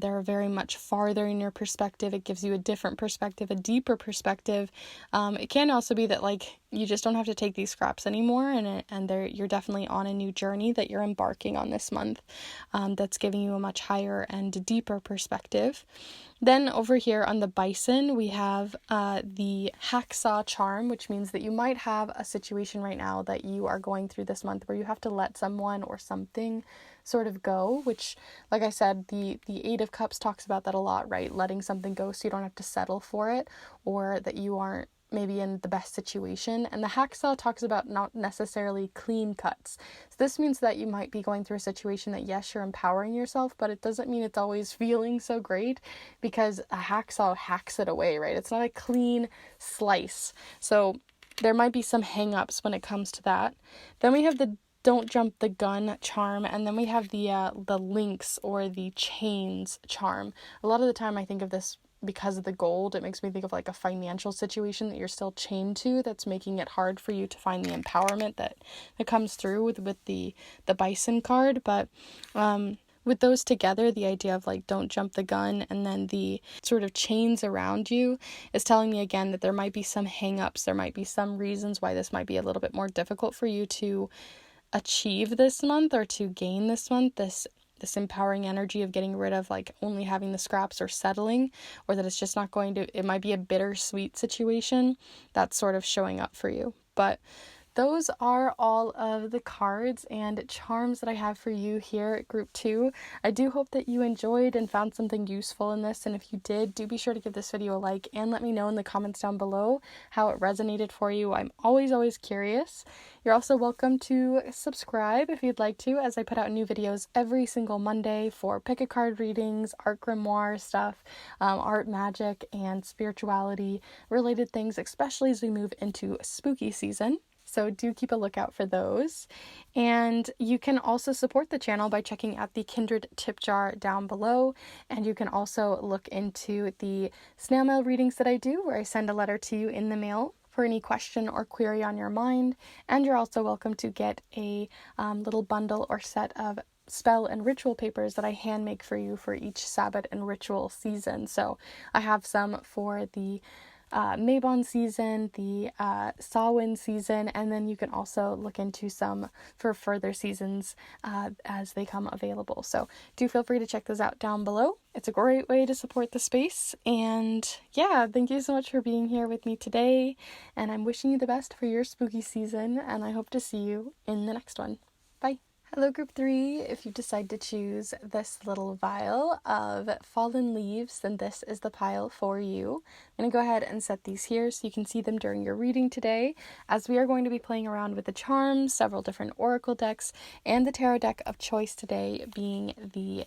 They're very much farther in your perspective. It gives you a different perspective, a deeper perspective. It can also be that like you just don't have to take these scraps anymore, and you're definitely on a new journey that you're embarking on this month, that's giving you a much higher and deeper perspective. Then over here on the bison, we have the hacksaw charm, which means that you might have a situation right now that you are going through this month where you have to let someone or something sort of go, which, like I said, the Eight of Cups talks about that a lot, right? Letting something go so you don't have to settle for it, or that you aren't maybe in the best situation. And the hacksaw talks about not necessarily clean cuts. So this means that you might be going through a situation that, yes, you're empowering yourself, but it doesn't mean it's always feeling so great, because a hacksaw hacks it away, right? It's not a clean slice. So there might be some hang-ups when it comes to that. Then we have the don't jump the gun charm, and then we have the links or the chains charm. A lot of the time I think of this because of the gold. It makes me think of like a financial situation that you're still chained to, that's making it hard for you to find the empowerment that comes through with the bison card. But with those together, the idea of like don't jump the gun and then the sort of chains around you is telling me again that there might be some hang-ups, there might be some reasons why this might be a little bit more difficult for you to achieve this month, or to gain this month, this empowering energy of getting rid of like only having the scraps or settling, or that it's just not going to, it might be a bittersweet situation that's sort of showing up for you. But those are all of the cards and charms that I have for you here at Group 2. I do hope that you enjoyed and found something useful in this, and if you did, do be sure to give this video a like and let me know in the comments down below how it resonated for you. I'm always curious. You're also welcome to subscribe if you'd like to, as I put out new videos every single Monday for pick a card readings, art grimoire stuff, art, magic, and spirituality related things, especially as we move into spooky season. So do keep a lookout for those. And you can also support the channel by checking out the Kindred tip jar down below. And you can also look into the snail mail readings that I do, where I send a letter to you in the mail for any question or query on your mind. And you're also welcome to get a little bundle or set of spell and ritual papers that I hand make for you for each Sabbath and ritual season. So I have some for the Mabon season, the Samhain season, and then you can also look into some for further seasons as they come available. So do feel free to check those out down below. It's a great way to support the space. And yeah, thank you so much for being here with me today. And I'm wishing you the best for your spooky season, and I hope to see you in the next one. Bye. Hello Group 3, if you decide to choose this little vial of fallen leaves, then this is the pile for you. I'm going to go ahead and set these here so you can see them during your reading today, as we are going to be playing around with the charms, several different oracle decks, and the tarot deck of choice today being the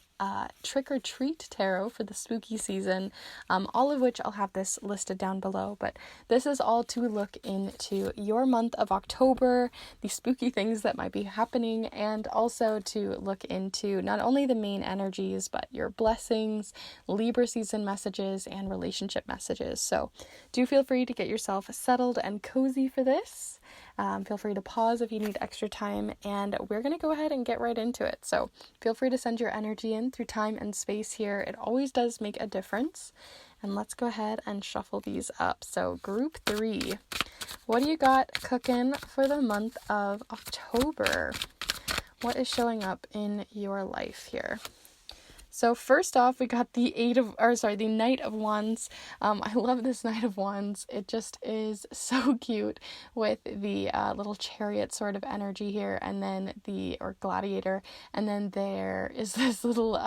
Trick or Treat Tarot for the spooky season, all of which I'll have this listed down below. But this is all to look into your month of October, the spooky things that might be happening, and also to look into not only the main energies, but your blessings, Libra season messages, and relationship messages. So do feel free to get yourself settled and cozy for this. Feel free to pause if you need extra time, and we're going to go ahead and get right into it. So feel free to send your energy in through time and space here. It always does make a difference. And let's go ahead and shuffle these up. So Group 3, what do you got cooking for the month of October? What is showing up in your life here? So first off, we got the Knight of Wands. I love this Knight of Wands. It just is so cute with the little chariot sort of energy here, and then or gladiator, and then there is this little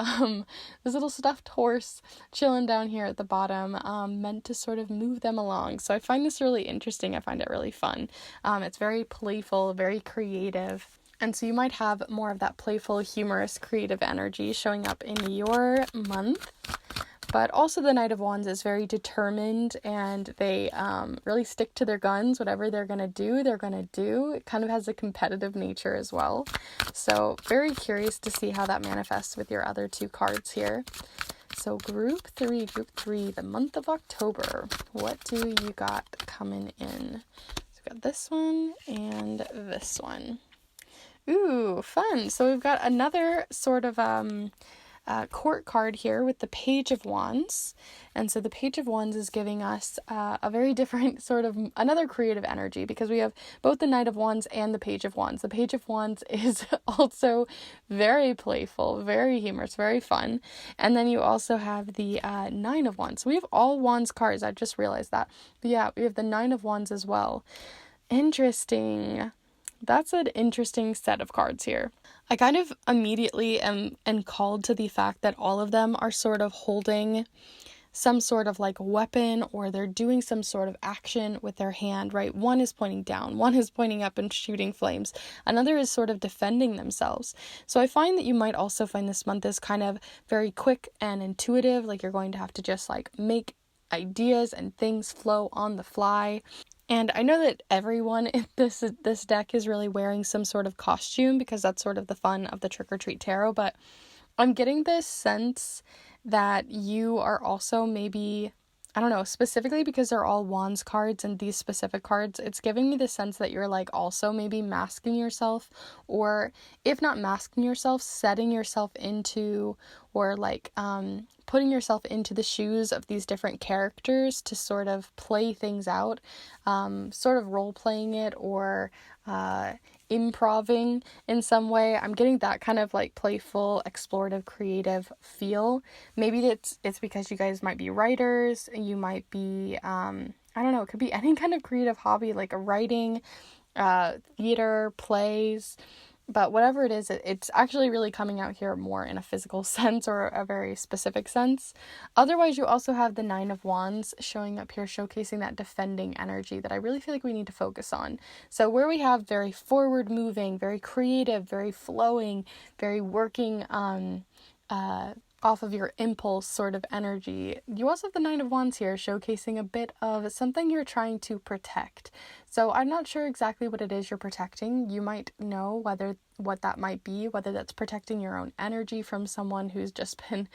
stuffed horse chilling down here at the bottom, meant to sort of move them along. So I find this really interesting. I find it really fun. It's very playful, very creative. And so you might have more of that playful, humorous, creative energy showing up in your month. But also the Knight of Wands is very determined, and they really stick to their guns. Whatever they're going to do, they're going to do. It kind of has a competitive nature as well. So very curious to see how that manifests with your other two cards here. So Group 3, the month of October. What do you got coming in? So we've got this one and this one. Ooh, fun. So we've got another sort of court card here with the Page of Wands. And so the Page of Wands is giving us a very different sort of another creative energy, because we have both the Knight of Wands and the Page of Wands. The Page of Wands is also very playful, very humorous, very fun. And then you also have the Nine of Wands. So we have all Wands cards. I just realized that. But yeah, we have the Nine of Wands as well. Interesting. That's an interesting set of cards here. I kind of immediately am called to the fact that all of them are sort of holding some sort of like weapon, or they're doing some sort of action with their hand, right? One is pointing down, one is pointing up and shooting flames, another is sort of defending themselves. So I find that you might also find this month is kind of very quick and intuitive, like you're going to have to just like make ideas and things flow on the fly. And I know that everyone in this deck is really wearing some sort of costume, because that's sort of the fun of the Trick or Treat Tarot, but I'm getting this sense that you are also maybe, I don't know, specifically because they're all Wands cards and these specific cards, it's giving me the sense that you're like also maybe masking yourself, or if not masking yourself, setting yourself into, or like putting yourself into the shoes of these different characters to sort of play things out, sort of role playing it, or improving in some way. I'm getting that kind of like playful, explorative, creative feel. Maybe it's because you guys might be writers, you might be I don't know, it could be any kind of creative hobby, like a writing, theater, plays. But whatever it is, it's actually really coming out here more in a physical sense, or a very specific sense. Otherwise, you also have the Nine of Wands showing up here, showcasing that defending energy that I really feel like we need to focus on. So where we have very forward moving, very creative, very flowing, very working off of your impulse sort of energy, you also have the Nine of Wands here showcasing a bit of something you're trying to protect. So I'm not sure exactly what it is you're protecting. You might know what that might be, whether that's protecting your own energy from someone who's just been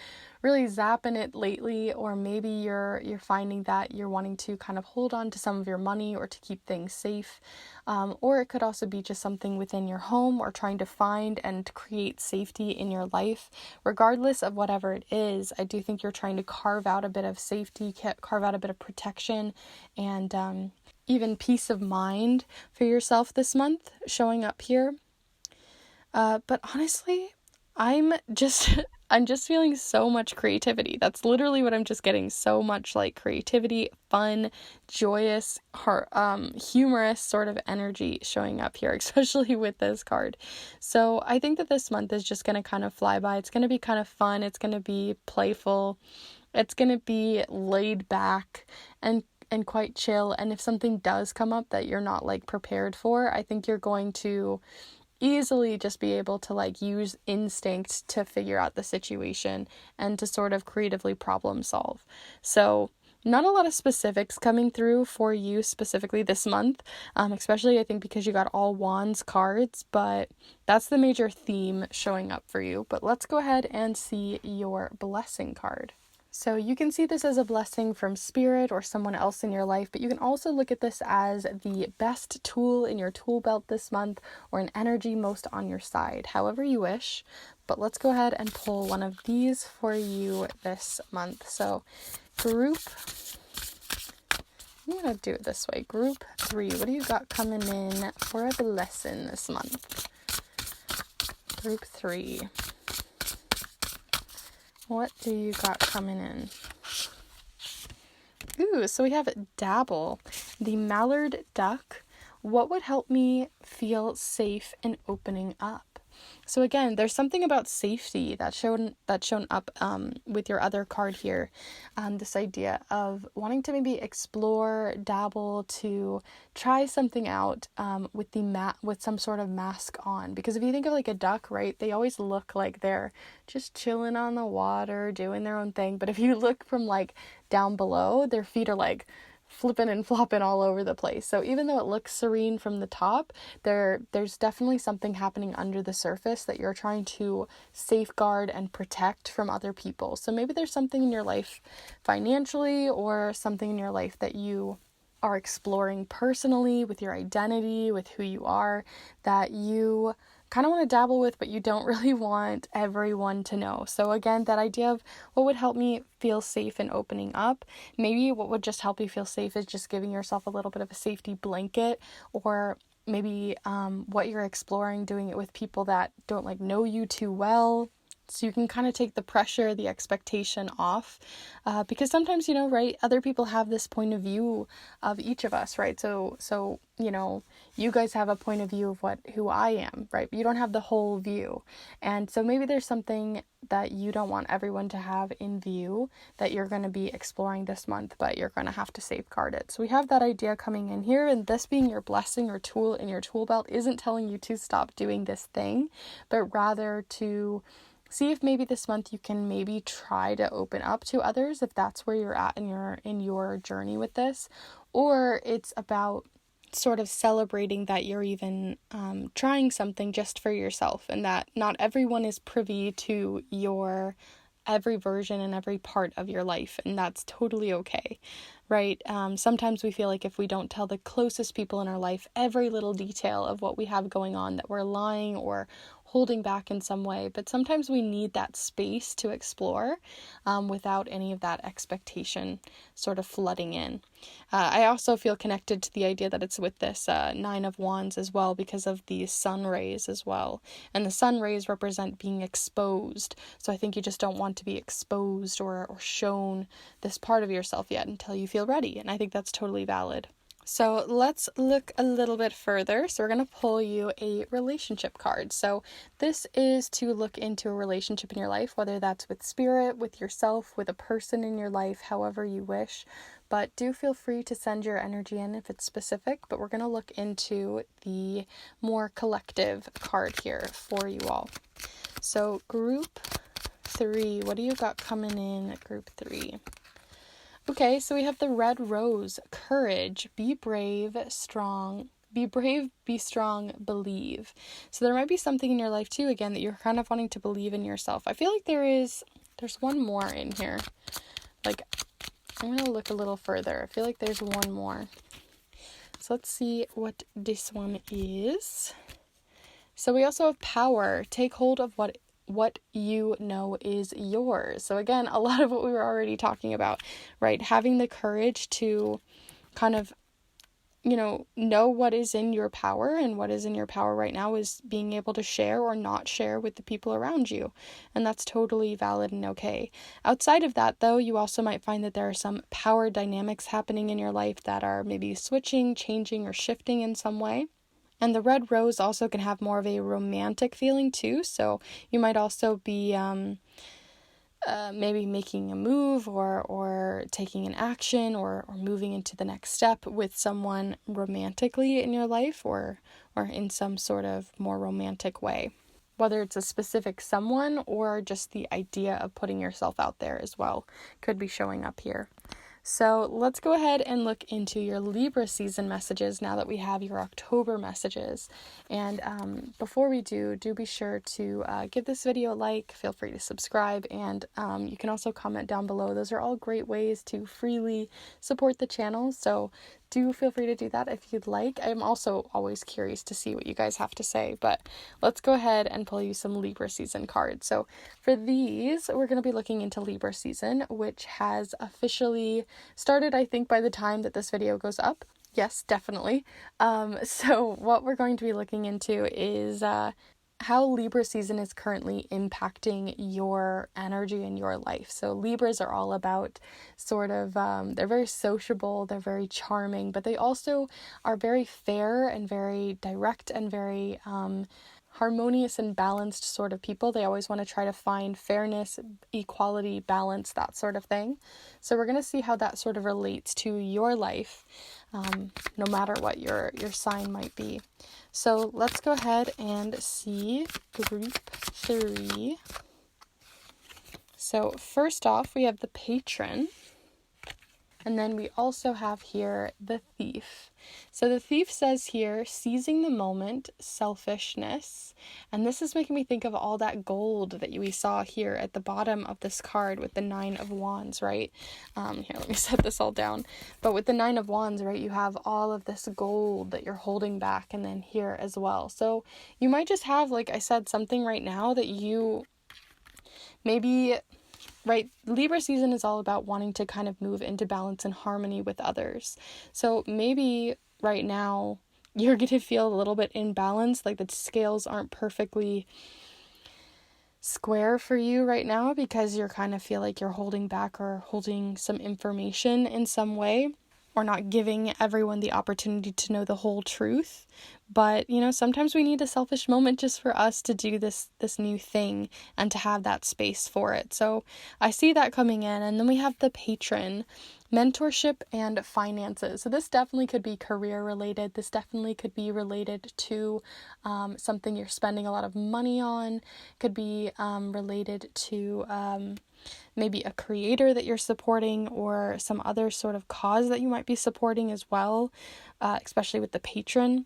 really zapping it lately, or maybe you're finding that you're wanting to kind of hold on to some of your money or to keep things safe. Or it could also be just something within your home, or trying to find and create safety in your life. Regardless of whatever it is, I do think you're trying to carve out a bit of safety, carve out a bit of protection, and even peace of mind for yourself this month showing up here. But honestly, I'm just feeling so much creativity. That's literally what I'm just getting. So much like creativity, fun, joyous, humorous sort of energy showing up here, especially with this card. So I think that this month is just going to kind of fly by. It's going to be kind of fun. It's going to be playful. It's going to be laid back and quite chill. And if something does come up that you're not like prepared for, I think you're going to easily just be able to like use instinct to figure out the situation and to sort of creatively problem solve. So not a lot of specifics coming through for you specifically this month, especially I think because you got all Wands cards, but that's the major theme showing up for you. But let's go ahead and see your blessing card. So you can see this as a blessing from spirit or someone else in your life, but you can also look at this as the best tool in your tool belt this month, or an energy most on your side, however you wish. But let's go ahead and pull one of these for you this month. So I'm going to do it this way. Group 3, what do you got coming in for a blessing this month? Group 3. What do you got coming in? Ooh, so we have Dabble, the mallard duck. What would help me feel safe in opening up? So again, there's something about safety that's shown up with your other card here. This idea of wanting to maybe explore, dabble, to try something out with with some sort of mask on. Because if you think of like a duck, right, they always look like they're just chilling on the water, doing their own thing. But if you look from like down below, their feet are like flipping and flopping all over the place. So even though it looks serene from the top, there's definitely something happening under the surface that you're trying to safeguard and protect from other people. So maybe there's something in your life financially, or something in your life that you are exploring personally with your identity, with who you are, that you kind of want to dabble with, but you don't really want everyone to know. So again, that idea of what would help me feel safe in opening up. Maybe what would just help you feel safe is just giving yourself a little bit of a safety blanket, or maybe what you're exploring, doing it with people that don't like know you too well. So you can kind of take the pressure, the expectation off, because sometimes, right, other people have this point of view of each of us, right? So you guys have a point of view of who I am, right? But you don't have the whole view. And so maybe there's something that you don't want everyone to have in view that you're going to be exploring this month, but you're going to have to safeguard it. So we have that idea coming in here, and this being your blessing or tool in your tool belt isn't telling you to stop doing this thing, but rather to see if maybe this month you can maybe try to open up to others, if that's where you're at in your journey with this, or it's about sort of celebrating that you're even trying something just for yourself, and that not everyone is privy to your every version and every part of your life, and that's totally okay, right? Sometimes we feel like if we don't tell the closest people in our life every little detail of what we have going on, that we're lying or holding back in some way. But sometimes we need that space to explore without any of that expectation sort of flooding in. I also feel connected to the idea that it's with this Nine of Wands as well, because of the sun rays as well. And the sun rays represent being exposed. So I think you just don't want to be exposed or shown this part of yourself yet until you feel ready. And I think that's totally valid. So let's look a little bit further. So we're going to pull you a relationship card. So this is to look into a relationship in your life, whether that's with spirit, with yourself, with a person in your life, however you wish. But do feel free to send your energy in if it's specific. But we're going to look into the more collective card here for you all. So group 3, what do you got coming in at group 3? Okay, so we have the red rose, courage, be brave, strong, be strong, believe. So there might be something in your life too, again, that you're kind of wanting to believe in yourself. I feel like there's one more in here. Like, I'm going to look a little further. I feel like there's one more. So let's see what this one is. So we also have power, take hold of what you know is yours. So again, a lot of what we were already talking about, right? Having the courage to kind of, know what is in your power, and what is in your power right now is being able to share or not share with the people around you. And that's totally valid and okay. Outside of that, though, you also might find that there are some power dynamics happening in your life that are maybe switching, changing, or shifting in some way. And the red rose also can have more of a romantic feeling too. So you might also be maybe making a move or taking an action or moving into the next step with someone romantically in your life, or in some sort of more romantic way. Whether it's a specific someone or just the idea of putting yourself out there as well could be showing up here. So let's go ahead and look into your Libra season messages now that we have your October messages. And before we do be sure to give this video a like, feel free to subscribe, and you can also comment down below. Those are all great ways to freely support the channel, so do feel free to do that if you'd like. I'm also always curious to see what you guys have to say, but let's go ahead and pull you some Libra season cards. So for these, we're going to be looking into Libra season, which has officially started, I think, by the time that this video goes up. Yes, definitely. So what we're going to be looking into is how Libra season is currently impacting your energy in your life. So Libras are all about sort of, they're very sociable, they're very charming, but they also are very fair and very direct and very harmonious and balanced sort of people. They always want to try to find fairness, equality, balance, that sort of thing. So we're going to see how that sort of relates to your life, no matter what your sign might be. So let's go ahead and see group 3. So first off, we have the patron. And then we also have here the Thief. So the Thief says here, seizing the moment, selfishness. And this is making me think of all that gold that we saw here at the bottom of this card with the 9 of Wands, right? Here, let me set this all down. But with the 9 of Wands, right, you have all of this gold that you're holding back, and then here as well. So you might just have, like I said, something right now that you maybe, right, Libra season is all about wanting to kind of move into balance and harmony with others. So maybe right now you're going to feel a little bit imbalanced, like the scales aren't perfectly square for you right now because you're kind of feel like you're holding back or holding some information in some way, or not giving everyone the opportunity to know the whole truth. But, you know, sometimes we need a selfish moment just for us to do this new thing and to have that space for it. So I see that coming in. And then we have the Patron, mentorship and finances. So this definitely could be career related. This definitely could be related to something you're spending a lot of money on. Could be related to maybe a creator that you're supporting, or some other sort of cause that you might be supporting as well, especially with the Patron.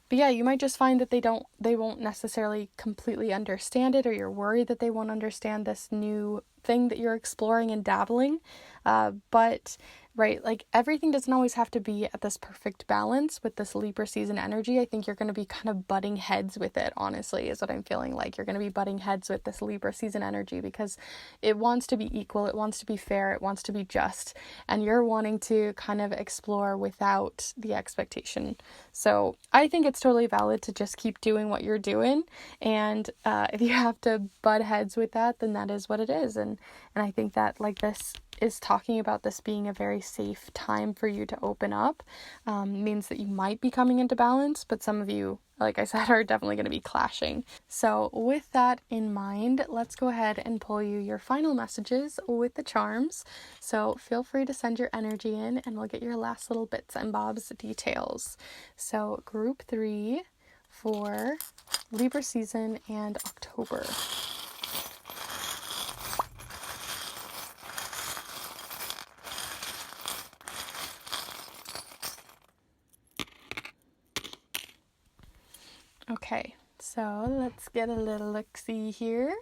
But yeah, you might just find that they won't necessarily completely understand it, or you're worried that they won't understand this new thing that you're exploring and dabbling. But right, like everything doesn't always have to be at this perfect balance with this Libra season energy. I think you're going to be kind of butting heads with it, honestly, is what I'm feeling like. You're going to be butting heads with this Libra season energy because it wants to be equal, it wants to be fair, it wants to be just, and you're wanting to kind of explore without the expectation. So I think it's totally valid to just keep doing what you're doing, and if you have to butt heads with that, then that is what it is. And I think that, like, this is talking about this being a very safe time for you to open up, means that you might be coming into balance, but some of you, like I said, are definitely going to be clashing. So with that in mind, let's go ahead and pull you your final messages with the charms. So feel free to send your energy in and we'll get your last little bits and bobs details. So group 3 for Libra season and October. Okay, so let's get a little look-see here.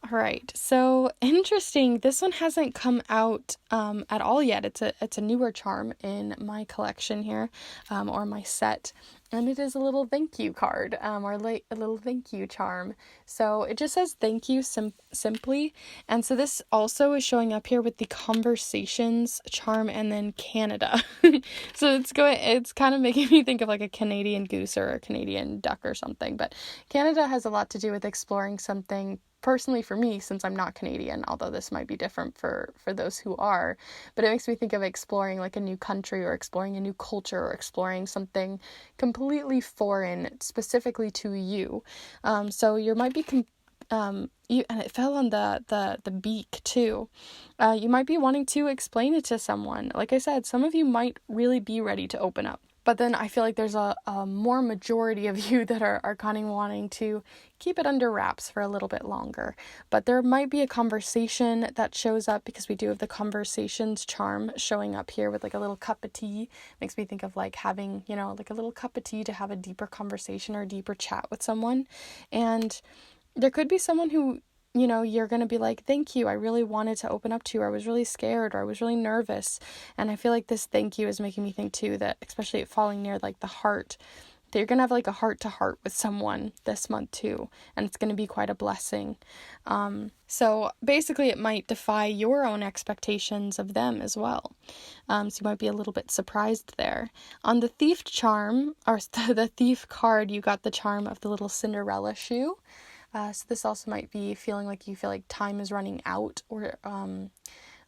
All right, so interesting. This one hasn't come out at all yet. It's a newer charm in my collection here, or my set, and it is a little thank you card, or like a little thank you charm. So it just says thank you simply, and so this also is showing up here with the conversations charm and then Canada. So it's kind of making me think of like a Canadian goose or a Canadian duck or something. But Canada has a lot to do with exploring something. Personally for me, since I'm not Canadian, although this might be different for those who are, but it makes me think of exploring like a new country, or exploring a new culture, or exploring something completely foreign specifically to you. So you might be and it fell on the beak too. You might be wanting to explain it to someone. Like I said, some of you might really be ready to open up. But then I feel like there's a more majority of you that are kind of wanting to keep it under wraps for a little bit longer. But there might be a conversation that shows up, because we do have the conversations charm showing up here with like a little cup of tea. Makes me think of like having, you know, like a little cup of tea to have a deeper conversation or a deeper chat with someone. And there could be someone who, you know, you're going to be like, thank you, I really wanted to open up to you, or I was really scared, or I was really nervous. And I feel like this thank you is making me think too that, especially falling near like the heart, that you're going to have like a heart to heart with someone this month too, and it's going to be quite a blessing. So basically it might defy your own expectations of them as well. So you might be a little bit surprised there. On the Thief charm, or the Thief card, you got the charm of the little Cinderella shoe. So this also might be feeling like you feel like time is running out, or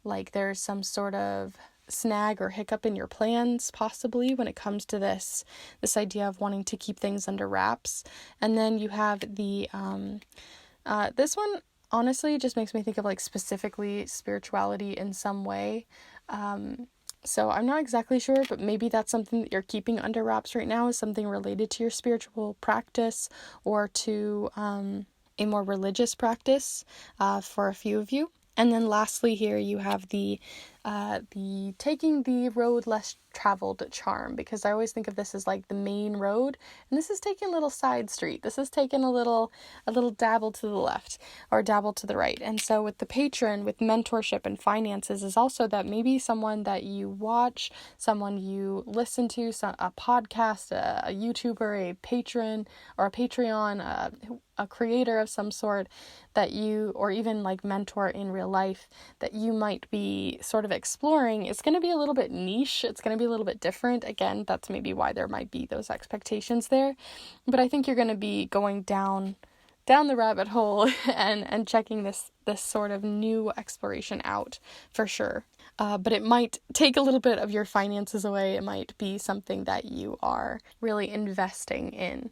like there's some sort of snag or hiccup in your plans, possibly, when it comes to this idea of wanting to keep things under wraps. And then you have the this one honestly just makes me think of like specifically spirituality in some way. So I'm not exactly sure, but maybe that's something that you're keeping under wraps right now, is something related to your spiritual practice, or to a more religious practice for a few of you. And then lastly here you have the the taking the road less traveled charm, because I always think of this as like the main road, and this is taking a little side street. This is taking a little dabble to the left or dabble to the right. And so with the patron, with mentorship and finances, is also that maybe someone that you watch, someone you listen to, a podcast, a YouTuber, a patron or a Patreon, a creator of some sort that you, or even like mentor in real life that you might be sort of exploring, it's going to be a little bit niche. It's going to be a little bit different. Again, that's maybe why there might be those expectations there. But I think you're going to be going down the rabbit hole and checking this sort of new exploration out for sure. But it might take a little bit of your finances away. It might be something that you are really investing in.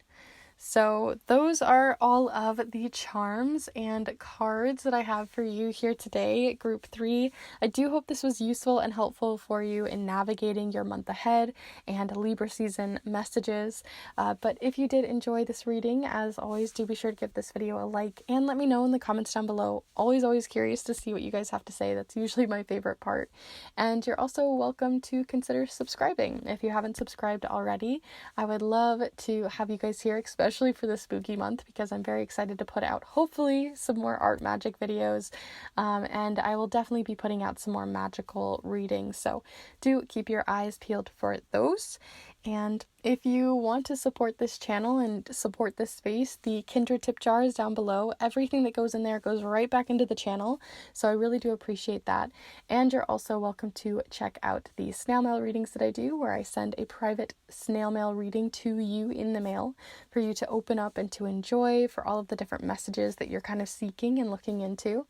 So those are all of the charms and cards that I have for you here today, Group 3. I do hope this was useful and helpful for you in navigating your month ahead and Libra season messages. But if you did enjoy this reading, as always, do be sure to give this video a like and let me know in the comments down below. Always curious to see what you guys have to say. That's usually my favorite part. And you're also welcome to consider subscribing if you haven't subscribed already. I would love to have you guys here, especially for the spooky month, because I'm very excited to put out hopefully some more art magic videos, and I will definitely be putting out some more magical readings, so do keep your eyes peeled for those. And if you want to support this channel and support this space, the Kindred tip jar is down below. Everything that goes in there goes right back into the channel, so I really do appreciate that. And you're also welcome to check out the snail mail readings that I do, where I send a private snail mail reading to you in the mail for you to open up and to enjoy, for all of the different messages that you're kind of seeking and looking into.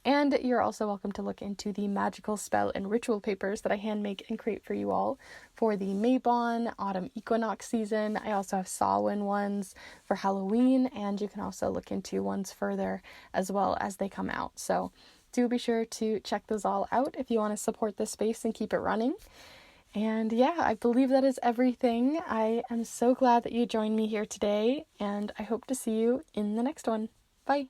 And you're also welcome to look into the magical spell and ritual papers that I hand make and create for you all for the Mabon autumn equinox season. I also have Samhain ones for Halloween, and you can also look into ones further as well as they come out. So do be sure to check those all out if you want to support this space and keep it running. And yeah, I believe that is everything. I am so glad that you joined me here today, and I hope to see you in the next one. Bye.